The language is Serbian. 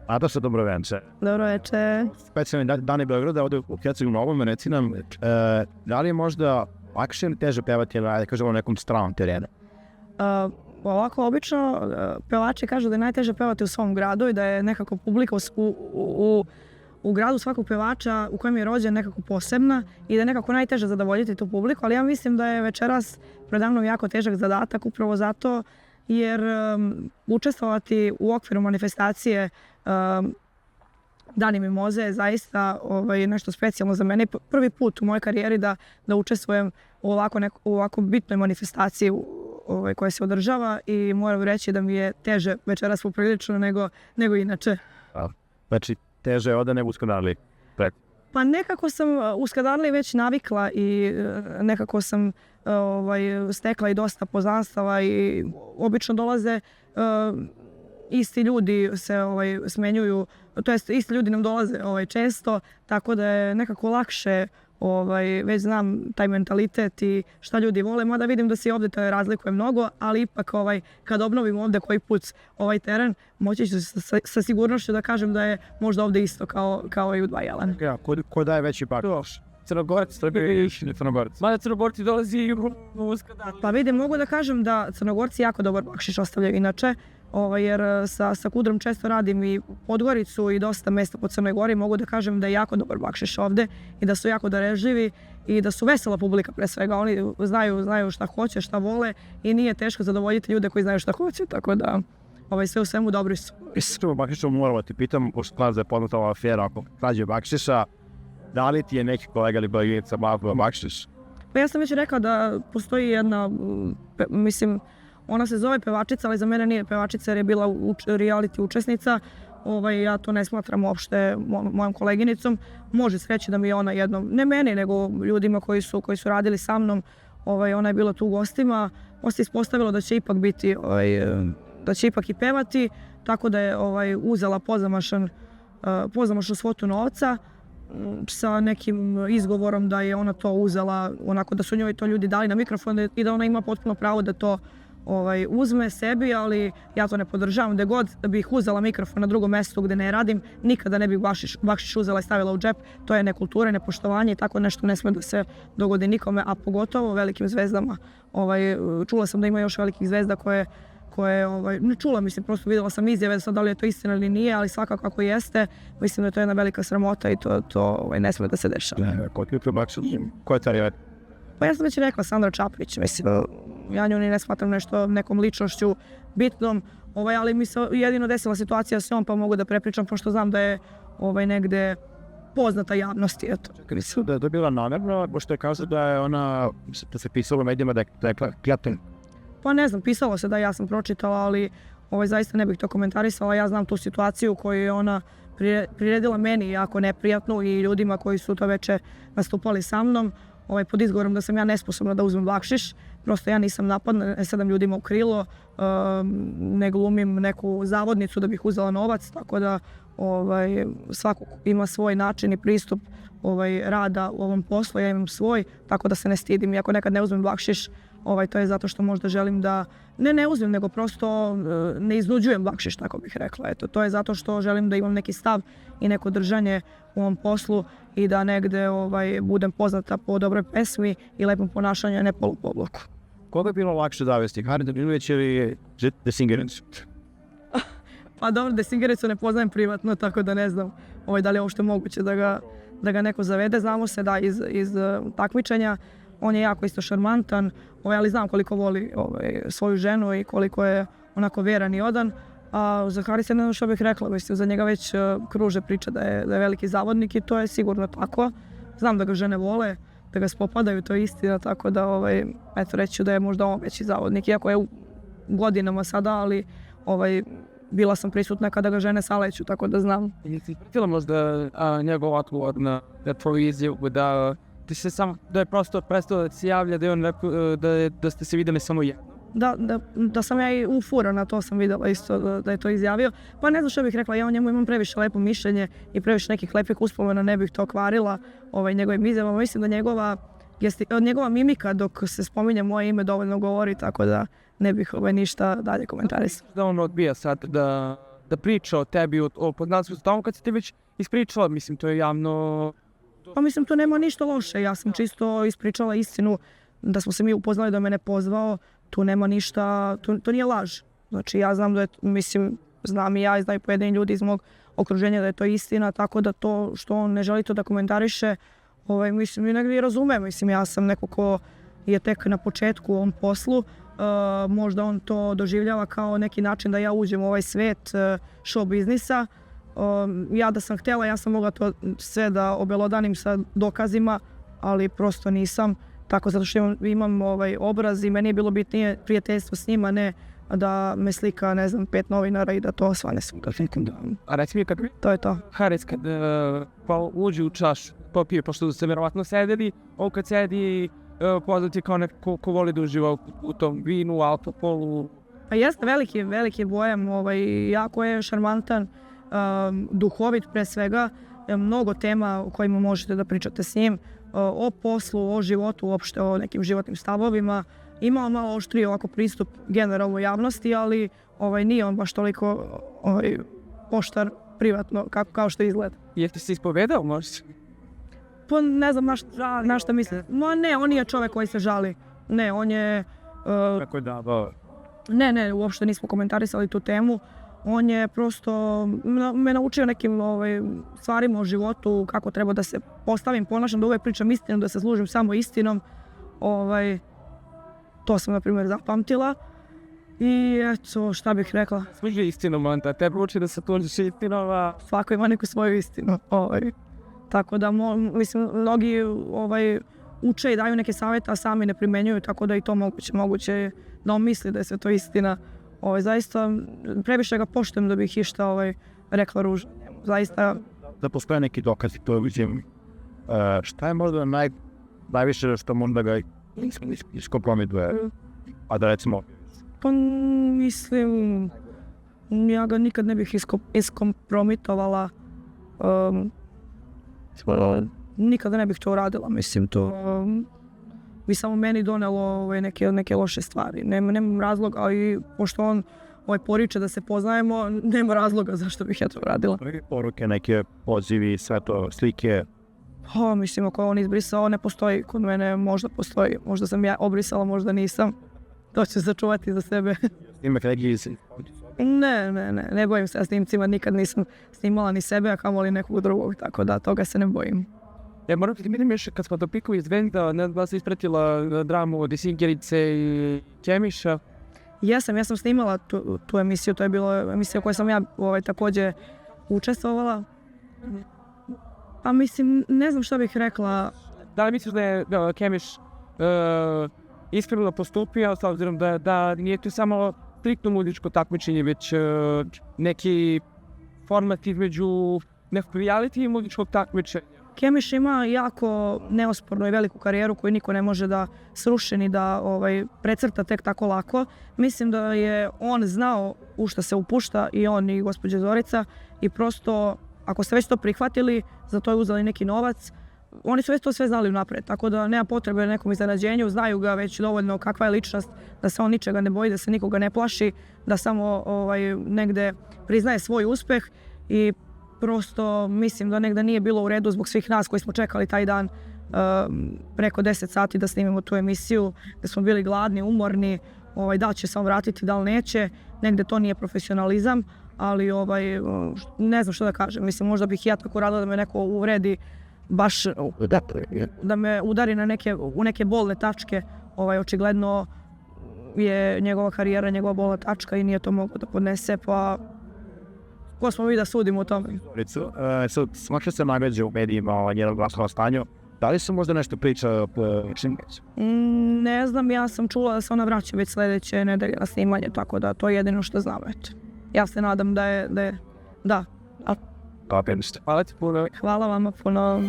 Nataša, dobro večer. Dobro večer. Specijalni dani Beograda, ovdje u Hercegu Novom, reci nam, da li je možda lakše ili teže pevati na, kažemo, nekom stranom terenu? Ovako, obično pevači kažu da je najteže pevati u svom gradu i da je nekako publika u gradu svakog pevača u kojem je rođen nekako posebna i da je nekako najteže zadovoljiti tu publiku, ali ja mislim da je večeras predamnom jako težak zadatak upravo zato jer učestvovati u okviru manifestacije Dani Mimoze je zaista nešto specijalno za mene. Prvi put u mojoj karijeri da učestvujem u ovako bitnoj manifestaciji koja se održava i moram reći da mi je teže večeras poprilično nego inače. Znači, teže je ovdje nego u Skadarliji? Pa nekako sam u Skadarliji već navikla i nekako sam stekla i dosta poznanstava i obično dolaze isti ljudi se smenjuju, to jest isti ljudi nam dolaze često, tako da je nekako lakše, već znam taj mentalitet i šta ljudi vole, mada vidim da se i ovdje to razlikuje mnogo, ali ipak kad obnovim ovdje koji put ovaj teren, moći ću sa sigurnošću da kažem da je možda ovdje isto kao i u Dva Jelena. Ko daje veći bakšiš? Crnogorci, Crnogorci. mada Crnogorci dolazi i u Skadarliju. Pa vidim, mogu da kažem da Crnogorci jako dobar bakšiš ostavljaju inače, jer sa Kudrom često radim i Podgoricu i dosta mesta po Crnoj Gori, mogu da kažem da je jako dobar bakšiš ovde i da su jako darežljivi i da su vesela publika pre svega. Oni znaju šta hoće, šta vole i nije teško zadovoljiti ljude koji znaju šta hoće, tako da sve u svemu dobri su. Iskreno bakšišom moramo ti pitam, pošto znaš da je poznata ova afera oko krađe bakšiša, da li ti je neki kolega ili koleginica malo bakšiš? Pa ja sam već rekao da postoji jedna, mislim, ona se zove pevačica, ali za mene nije pevačica jer je bila reality učesnica. Ja to ne smatram uopšte mojom koleginicom. Može se reći da mi je ona jednom, ne meni, nego ljudima koji su radili sa mnom, ona je bila tu u gostima. On se ispostavilo da će ipak biti, da će ipak i pevati, tako da je uzela pozamašnu svotu novca sa nekim izgovorom da je ona to uzela, onako da su njoj to ljudi dali na mikrofon i da ona ima potpuno pravo da to uzme sebi, ali ja to ne podržavam. Gde god bih uzela mikrofon na drugom mjestu gdje ne radim, nikada ne bih bakšiš uzela i stavila u džep. To je nekultura, nepoštovanje i tako nešto ne smije da se dogodi nikome, a pogotovo velikim zvezdama. Čula sam da ima još velikih zvezda koje ne čula, mislim, prosto vidjela sam izjave, sad da li je to istina ili nije, ali svakako ako jeste, mislim da je to jedna velika sramota i to ne smije da se dešava. Ko je ta? Pa ja sam već rekla Sandra Čaplić, mislim, ja nju ni ne smatram nekom ličnošću bitnom, ali mi se jedino desila situacija s njom pa mogu da prepričam pošto znam da je negde poznata javnosti. Mislim da je to bila namjerno, pošto je kazao da je ona, da se pisalo u medijima da je klijatan. Pa ne znam, pisalo se da ja sam pročitala, ali zaista ne bih to komentarisala. Ja znam tu situaciju koju je ona priredila meni jako neprijatnu i ljudima koji su to veče nastupali sa mnom. Pod izgovorom da sam ja nesposobna da uzmem bakšiš. Prosto ja nisam napadna, ne sedam ljudima u krilo, ne glumim neku zavodnicu da bih uzela novac, tako da svako ima svoj način i pristup rada u ovom poslu, ja imam svoj, tako da se ne stidim. I ako nekad ne uzmem bakšiš, to je zato što možda želim da, ne uzmem, nego prosto ne iznuđujem bakšiš, tako bih rekla. To je zato što želim da imam neki stav i neko držanje u ovom poslu i da negde budem poznata po dobroj pesmi i lepom ponašanju, a ne po oblaku. Koga je bilo lakše zavesti, Harin Danilić ili Desingericu? Pa dobro, Desingericu ne poznajem privatno, tako da ne znam da li je uopšte moguće da ga neko zavede. Znamo se da iz takmičenja, on je jako isto šarmantan, ali znam koliko voli svoju ženu i koliko je onako vjeran i odan. A za Harisa ne znam što bih rekla, mislim, za njega već kruže priča da je veliki zavodnik i to je sigurno tako. Znam da ga žene vole, da ga spopadaju, to je istina, tako da reći ću da je možda on veći zavodnik, iako je u godinama sada, ali bila sam prisutna kada ga žene saleću, tako da znam. Jesi pratila možda njegov odgovor na tvoju izjavu da je prosto prestao da se javlja, da je on rekao da ste se vidjeli samo jedno? Da sam ja i ufurana, to sam vidjela isto da je to izjavio. Pa ne znam što bih rekla, ja o njemu imam previše lepo mišljenje i previše nekih lepih uspomena, ne bih to kvarila njegovim izjavama. Mislim da njegova mimika dok se spominje moje ime dovoljno govori, tako da ne bih ništa dalje komentarisala. Da on odbija sad da da priča o tebi, o poznanstvu s tobom kad si ti već ispričala, mislim, to je javno... Pa mislim, to nema ništa loše. Ja sam čisto ispričala istinu da smo se mi upoznali, da me ne pozvao. Tu nema ništa, to nije laž. Znači, ja znam da je, mislim, znam i ja i znaju pojedini ljudi iz mog okruženja da je to istina, tako da to što on ne želi to da komentariše, mislim, i negdje i razumem. Mislim, ja sam neko ko je tek na početku u ovom poslu. Možda on to doživljava kao neki način da ja uđem u ovaj svet show biznisa. Ja da sam htjela, ja sam mogla to sve da obelodanim sa dokazima, ali prosto nisam. Tako zato što imam obraz i meni je bilo bitnije prijateljstvo s njima, ne da me slika, ne znam, 5 novinara i da to osvane svuda. A reci mi kako je? To je to. Haris kad uđe u čaš, popije, pošto ste verovatno sedeli, on kad sedi, poznat je kao neko ko voli da uživa u tom vinu, alkoholu. Pa jeste, veliki bojem, jako je šarmantan, duhovit pre svega, mnogo tema o kojima možete da pričate s njim, o poslu, o životu, uopšte o nekim životnim stavovima. Imao malo oštriji ovako pristup generalno javnosti, ali nije on baš toliko poštar privatno kao što izgleda. Jeste se ispovedao možda? Pa ne znam na šta misli. No ne, on nije čovjek koji se žali. Ne, on je... Kako je da... Ne, uopšte nismo komentarisali tu temu. On je prosto me naučio nekim stvarima o životu, kako treba da se postavim, ponašam, da uvek pričam istinu, da se služim samo istinom. To sam, na primjer, zapamtila. I eto, šta bih rekla? Služi istinom, onda tebe uči da se tužiš istinom, a... Svako ima neku svoju istinu. Tako da, mislim, mnogi uče i daju neke savjete, a sami ne primenjuju, tako da i to moguće je da on misli da je sve to istina. Zaista, previše ga poštujem da bih išta rekla ružno. Zaista... Da postoje neki dokazi, to mislim, šta je možda najviše što možda ga iskompromituje, a da recimo... Pa mislim, ja ga nikad ne bih iskompromitovala. Nikada ne bih to uradila, mislim, to bi samo meni donelo neke loše stvari. Nemam razloga, ali pošto on poriče da se poznajemo, nema razloga zašto bih ja to uradila. Poruke, neke pozivi, sve to, slike? Mislim, ako je on izbrisao, ne postoji kod mene, možda postoji. Možda sam ja obrisala, možda nisam. To ću sačuvati za sebe. Snimak neki... Ne bojim se ja snimcima, nikad nisam snimala ni sebe, a kamoli nekog drugog, tako da toga se ne bojim. Moram ti vidim još kad smo do piku iz Venda, ne znam da si ispratila dramu od Singerice i Kemiša. Jesam snimala tu emisiju, to je bila emisija u kojoj sam ja također učestvovala. Pa mislim, ne znam šta bih rekla. Da li misliš da je Kemiš ispravno postupio, s obzirom da nije tu samo striktno muzičko takmičenje, već neki format između nekog reality i muzičkog takmičenja? Kemiš ima jako neospornu i veliku karijeru koju niko ne može da sruši ni da precrta tek tako lako. Mislim da je on znao u šta se upušta, i on i gospođa Zorica, i prosto ako ste već to prihvatili, za to je uzeli neki novac. Oni su već to sve znali unapred, tako da nema potrebe nekom iznenađenju, znaju ga već dovoljno kakva je ličnost, da se on ničega ne boji, da se nikoga ne plaši, da samo negde priznaje svoj uspeh, i prosto mislim da negde nije bilo u redu zbog svih nas koji smo čekali taj dan preko 10 sati da snimimo tu emisiju, da smo bili gladni, umorni, da li će se on vratiti, da li neće, negde to nije profesionalizam, ali ne znam što da kažem, mislim možda bih ja tako radila da me neko uvredi, baš da me udari u neke bolne tačke, očigledno je njegova karijera, njegova bolna tačka i nije to mogao da podnese, pa ko smo mi da sudimo o tome? Smakša se nagrađe u medijima o njenom glasnom stanju. Da li se možda nešto priča o Šingeć? Ne znam, ja sam čula da se ona vraća već sledeće nedelje na snimanje, tako da to je jedino što znam. Ja se nadam da je, da. Hvala ti puno. Hvala vama puno.